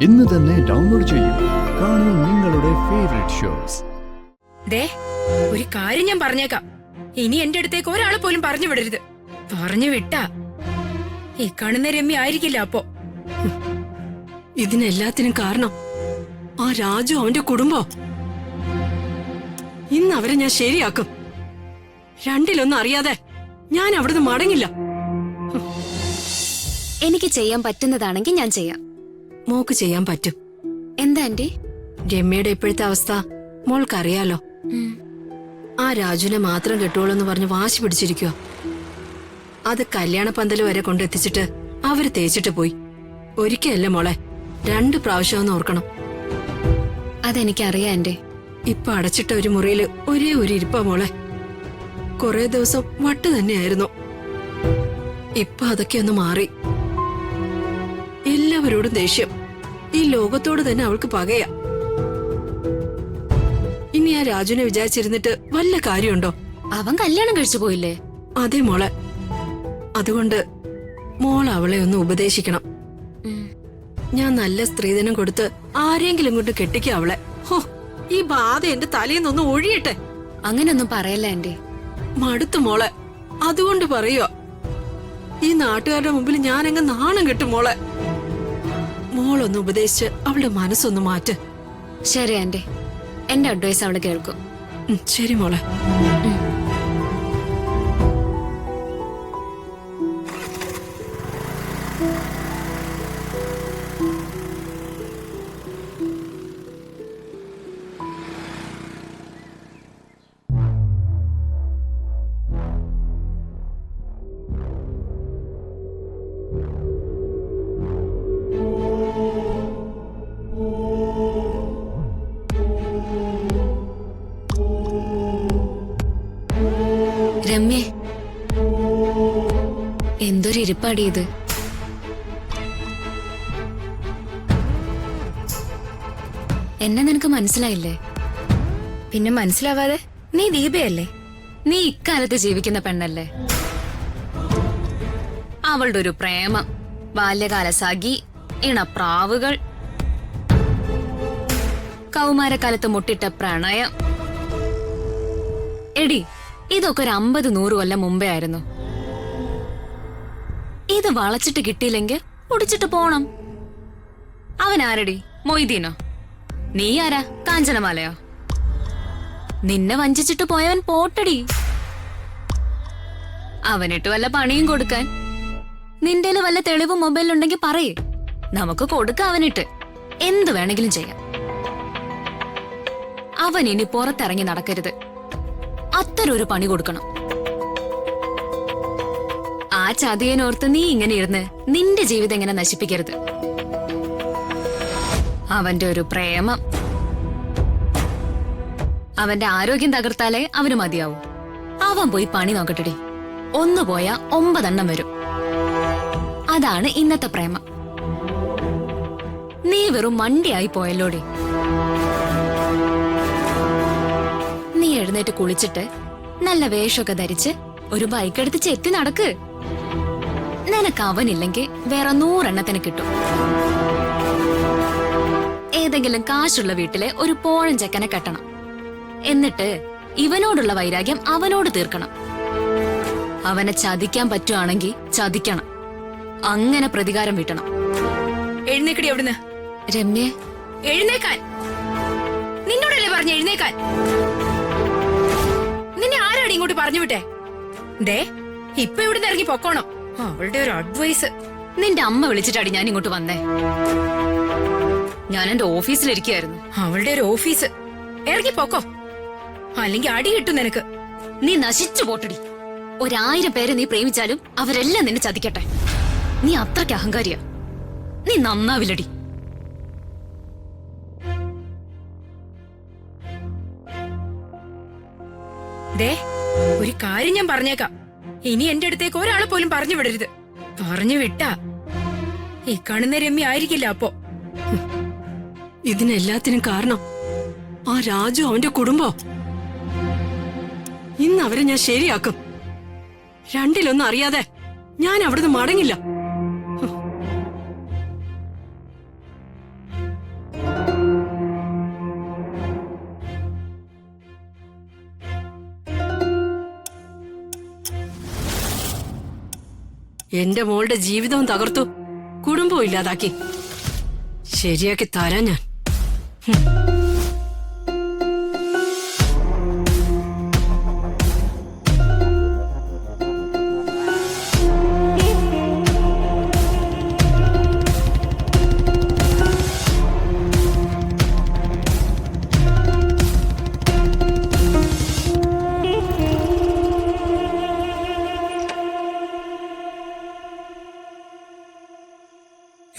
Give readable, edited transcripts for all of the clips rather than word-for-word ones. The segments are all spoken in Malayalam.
ഇന്ന് തന്നെ ഡൗൺലോഡ് ചെയ്യൂ. കാണൂ നിങ്ങളുടെ ഫേവറേറ്റ് ഷോസ്. ഒരു കാര്യം ഞാൻ പറഞ്ഞേക്കാം, ഇനി എന്റെ അടുത്തേക്ക് ഒരാളെ പോലും പറഞ്ഞു വിടരുത്. പറഞ്ഞു വിട്ടാ ഈ കാണുന്ന രമ്യ ആയിരിക്കില്ല. അപ്പോ ഇതിനെല്ലാത്തിനും കാരണം ആ രാജു അവന്റെ കുടുംബം. ഇന്ന് അവരെ ഞാൻ ശരിയാക്കും. രണ്ടിലൊന്നും അറിയാതെ ഞാൻ അവിടുന്ന് മടങ്ങില്ല. എനിക്ക് ചെയ്യാൻ പറ്റുന്നതാണെങ്കിൽ ഞാൻ ചെയ്യാം. മോക്ക് ചെയ്യാൻ പറ്റും. എന്താ ആന്റി? രമ്യയുടെ ഇപ്പോഴത്തെ അവസ്ഥ മോൾക്കറിയാലോ. ആ രാജുവിനെ മാത്രം കെട്ടുള്ളൂ എന്ന് പറഞ്ഞ് വാശി പിടിച്ചിരിക്കുക. അത് കല്യാണ പന്തല് വരെ കൊണ്ടെത്തിച്ചിട്ട് അവര് തേച്ചിട്ട് പോയി. ഒരിക്കലല്ലേ മോളെ, 2 പ്രാവശ്യം ഓർക്കണം. അതെനിക്കറിയാം ആന്റി. ഇപ്പൊ അടച്ചിട്ട ഒരു മുറിയില് ഒരേ ഒരു ഇരിപ്പാ മോളെ. കുറെ ദിവസം വട്ട് തന്നെയായിരുന്നു. ഇപ്പൊ അതൊക്കെ ഒന്ന് മാറി. എല്ലാവരോടും ദേഷ്യം. ഈ ലോകത്തോട് തന്നെ അവൾക്ക് പകയാ. ഇനി ആ രാജുവിനെ വിചാരിച്ചിരുന്നിട്ട് വല്ല കാര്യമുണ്ടോ? അവൻ കല്യാണം കഴിച്ചു പോയില്ലേ? അതെ മോളെ. അതുകൊണ്ട് മോൾ അവളെ ഒന്ന് ഉപദേശിക്കണം. ഞാൻ നല്ല സ്ത്രീധനം കൊടുത്ത് ആരെങ്കിലും കൊണ്ട് കെട്ടിക്ക അവളെ. ഹോ, ഈ ബാധ എന്റെ തലേന്നൊന്ന് ഒഴിയട്ടെ. അങ്ങനൊന്നും പറയല്ല ആന്റി. മടുത്തു മോളെ. അതുകൊണ്ട് പറയുക, ഈ നാട്ടുകാരുടെ മുമ്പിൽ ഞാനങ്ങ് നാണം കെട്ടും മോളെ. മോളൊന്ന് ഉപദേശിച്ച് അവളുടെ മനസ്സൊന്ന് മാറ്റ്. ശരി ആന്റി, എന്റെ അഡ്വൈസ് അവള് കേൾക്കും. ശരി മോളെ. രമ്യേ, എന്തൊരു ഇരിപ്പാടി ഇത്. എന്നെ നിനക്ക് മനസ്സിലായില്ലേ? പിന്നെ മനസ്സിലാവാതെ? നീ ദീപയല്ലേ? നീ ഇക്കാലത്ത് ജീവിക്കുന്ന പെണ്ണല്ലേ? അവളുടെ ഒരു പ്രേമം, ബാല്യകാല സഖി, ഇണപ്രാവുകൾ, കൗമാരക്കാലത്ത് മുട്ടിട്ട പ്രണയം. എടി, ഇതൊക്കെ ഒരു 50-100 കൊല്ലം മുമ്പേ ആയിരുന്നു. ഇത് വളച്ചിട്ട് കിട്ടിയില്ലെങ്കിൽ ഒടിച്ചിട്ട് പോണം. അവൻ ആരടി? മൊയ്തീനോ? നീ ആരാ? കാഞ്ചനമാലയോ? നിന്നെ വഞ്ചിച്ചിട്ട് പോയവൻ പോട്ടടി. അവനിട്ട് വല്ല പണിയും കൊടുക്കാൻ നിന്റെ വല്ല തെളിവ് മൊബൈലുണ്ടെങ്കിൽ പറയേ, നമുക്ക് കൊടുക്കാം. അവനിട്ട് എന്ത് വേണമെങ്കിലും ചെയ്യാം. അവൻ ഇനി പുറത്തിറങ്ങി നടക്കരുത്. അത്തരൊരു പണി കൊടുക്കണം. ആ ചതിയനോർത്ത് നീ ഇങ്ങനെ ഇരുന്ന് നിന്റെ ജീവിതം എങ്ങനെ നശിപ്പിക്കരുത്. അവന്റെ ഒരു പ്രേമം, അവന്റെ ആരോഗ്യം തകർത്താലേ അവന് മതിയാവും. അവൻ പോയി പണി നോക്കട്ടെടി. 1 പോയാ 9 എണ്ണം വരും. അതാണ് ഇന്നത്തെ പ്രേമം. നീ വെറും മണ്ടിയായി പോയല്ലോടി. നീ എഴുന്നേറ്റ് കുളിച്ചിട്ട് നല്ല വേഷമൊക്കെ ധരിച്ച് ഒരു ബൈക്ക് എടുത്ത് ചെത്തി നടക്ക്. നിനക്ക് അവനില്ലെങ്കിൽ വേറെ 100 എണ്ണത്തിന് കിട്ടും. ഏതെങ്കിലും കാശുള്ള വീട്ടിലെ ഒരു പോഴൻ ചെക്കനെ കെട്ടണം. എന്നിട്ട് ഇവനോടുള്ള വൈരാഗ്യം അവനോട് തീർക്കണം. അവനെ ചതിക്കാൻ പറ്റുവാണെങ്കിൽ ചതിക്കണം. അങ്ങനെ പ്രതികാരം വീട്ടണം. എഴുന്നേക്കടി അവിടുന്ന്. രമ്യ, എഴുന്നേക്കാൻ. നിന്നോടല്ലേ പറഞ്ഞ എഴുന്നേക്കാൻ? നിന്നെ ആരാടി ഇങ്ങോട്ട് പറഞ്ഞു വിട്ടെ? ഇപ്പൊ ഇവിടുന്ന് ഇറങ്ങി പൊക്കോണം. അവളുടെ ഒരു അഡ്വൈസ്. നിന്റെ അമ്മ വിളിച്ചിട്ടാടി ഞാൻ ഇങ്ങോട്ട് വന്നേ. ഞാൻ എന്റെ ഓഫീസിലിരിക്കുകയായിരുന്നു. അവളുടെ ഒരു ഓഫീസ്. ഇറങ്ങി പൊക്കോ, അല്ലെങ്കിൽ അടി കിട്ടും നിനക്ക്. നീ നശിച്ചു പോട്ടടി. 1000 പേരെ നീ പ്രേമിച്ചാലും അവരെല്ലാം നിന്നെ ചതിക്കട്ടെ. നീ അത്രയ്ക്ക് അഹങ്കാരിയാ. നീ നന്നാവില്ലടി. ഒരു കാര്യം ഞാൻ പറഞ്ഞേക്കാം, ഇനി എന്റെ അടുത്തേക്ക് ഒരാളെ പോലും പറഞ്ഞു വിടരുത്. പറഞ്ഞു വിട്ടാ ഈ കാണുന്ന രമ്യ ആയിരിക്കില്ല. അപ്പോ ഇതിനെല്ലാത്തിനും കാരണം ആ രാജു അവന്റെ കുടുംബം. ഇന്ന് അവരെ ഞാൻ ശരിയാക്കും. രണ്ടിലൊന്നും അറിയാതെ ഞാൻ അവിടുന്ന് മടങ്ങില്ല. എന്റെ മോളുടെ ജീവിതവും തകർത്തു, കുടുംബവും ഇല്ലാതാക്കി. ശരിയാക്കി തരാൻ ഞാൻ.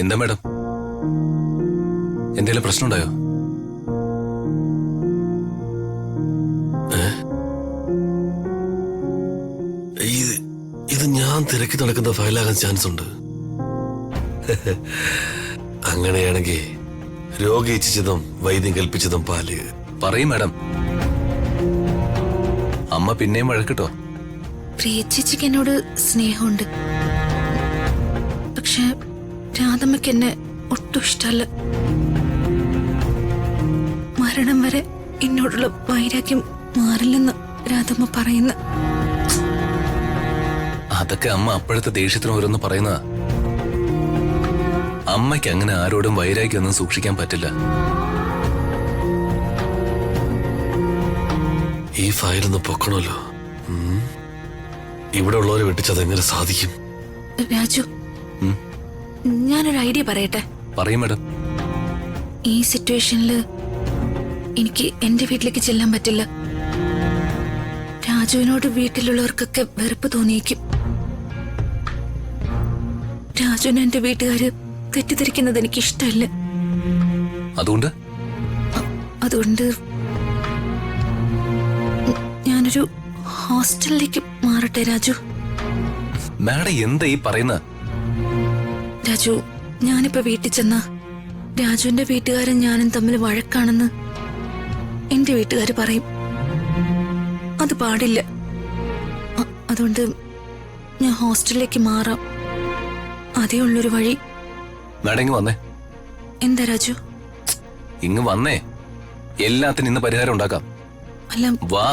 എന്താ മാഡം, എന്തെങ്കിലും പ്രശ്നമുണ്ടായോ? ഇത് ഞാൻ തിരക്കി നടക്കുന്ന ഫയലാകാൻ ചാൻസ് ഉണ്ട്. അങ്ങനെയാണെങ്കിൽ രോഗി ഇച്ഛിച്ചതും വൈദ്യം കൽപ്പിച്ചതും പാല്. പറയും മാഡം. അമ്മ പിന്നെയും വഴക്കിട്ടോ? പ്രിയച്ചേച്ചിക്ക് എന്നോട് സ്നേഹമുണ്ട്, പക്ഷെ രാധമ്മയ്ക്ക് എന്നെ ഒട്ടും ഇഷ്ടമല്ല. മരണം വരെ എന്നോടുള്ള വൈരാഗ്യം മാറില്ലെന്ന് രാധമ്മ പറയുന്ന. അതൊക്കെ അമ്മ അപ്പോഴത്തെ ദേഷ്യത്തിന് ഓരോന്ന് പറയുന്നതാ. അമ്മയ്ക്ക് അങ്ങനെ ആരോടും വൈരാഗ്യമൊന്നും സൂക്ഷിക്കാൻ പറ്റില്ല. ഈ ഫയലൊന്ന് പൊക്കണമല്ലോ. ഇവിടെ ഉള്ളവരെ വെട്ടിച്ചതെങ്ങനെ സാധിക്കും? രാജു, ഞാനൊരു ഐഡിയ പറയട്ടെ. പറയും മാഡം. ഈ സിറ്റുവേഷനില് എനിക്ക് എന്റെ വീട്ടിലേക്ക് ചെല്ലാൻ പറ്റില്ല. രാജുവിനോട് വീട്ടിലുള്ളവർക്കൊക്കെ വെറുപ്പ് തോന്നിയേക്കും. രാജുവിനെ എന്റെ വീട്ടുകാര് തെറ്റിദ്ധരിക്കുന്നത് എനിക്ക് ഇഷ്ടമല്ല. അതുകൊണ്ട് ഞാനൊരു ഹോസ്റ്റലിലേക്ക് മാറട്ടെ രാജു. മാഡം എന്താ ഈ പറയുന്ന? രാജു, ഞാനിപ്പോ വീട്ടിൽ ചെന്ന രാജുവിന്റെ വീട്ടുകാരൻ ഞാനും തമ്മിൽ വഴക്കാണെന്ന് എന്റെ വീട്ടുകാര് പറയും. അത് പാടില്ല. അതുകൊണ്ട് ഞാൻ ഹോസ്റ്റലിലേക്ക് മാറാം. അതേ ഉള്ളൊരു വഴി. മാഡം ഇങ്ങ് വന്നേ. എന്താ രാജു? ഇങ്ങ് വന്നേ, എല്ലാത്തിനും ഇന്ന് പരിഹാരം ഉണ്ടാക്കാം. അല്ല, വാ.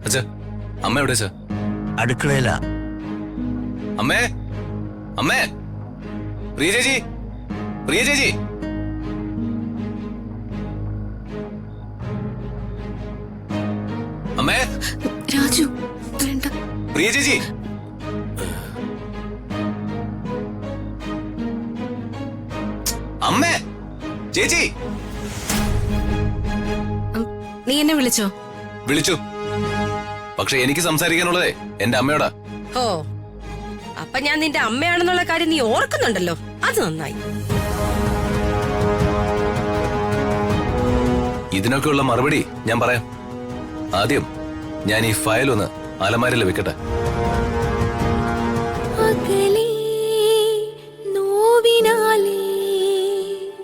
അച്ഛാ, അമ്മ എവിടെ അച്ഛാ? അടുക്കളയിലാ. അമ്മേ, അമ്മേ, പ്രിയ ചേച്ചി, പ്രിയ ചേച്ചി. അമ്മേ, രാജു വേണ്ട. പ്രിയ ചേച്ചി. അമ്മേ, ചേച്ചി. നീ എന്നെ വിളിച്ചോ? വിളിച്ചു, പക്ഷെ എനിക്ക് സംസാരിക്കാനുള്ളതേ എന്റെ അമ്മയോടാ. ഓ, അപ്പൊ ഞാൻ നിന്റെ അമ്മയാണെന്നുള്ള കാര്യം നീ ഓർക്കുന്നുണ്ടല്ലോ, അത് നന്നായി. ഇതിനൊക്കെയുള്ള മറുപടി ഞാൻ പറയാം. ആദ്യം ഞാൻ ഈ ഫയൽ ഒന്ന് അലമാരയിൽ വെക്കട്ടെ.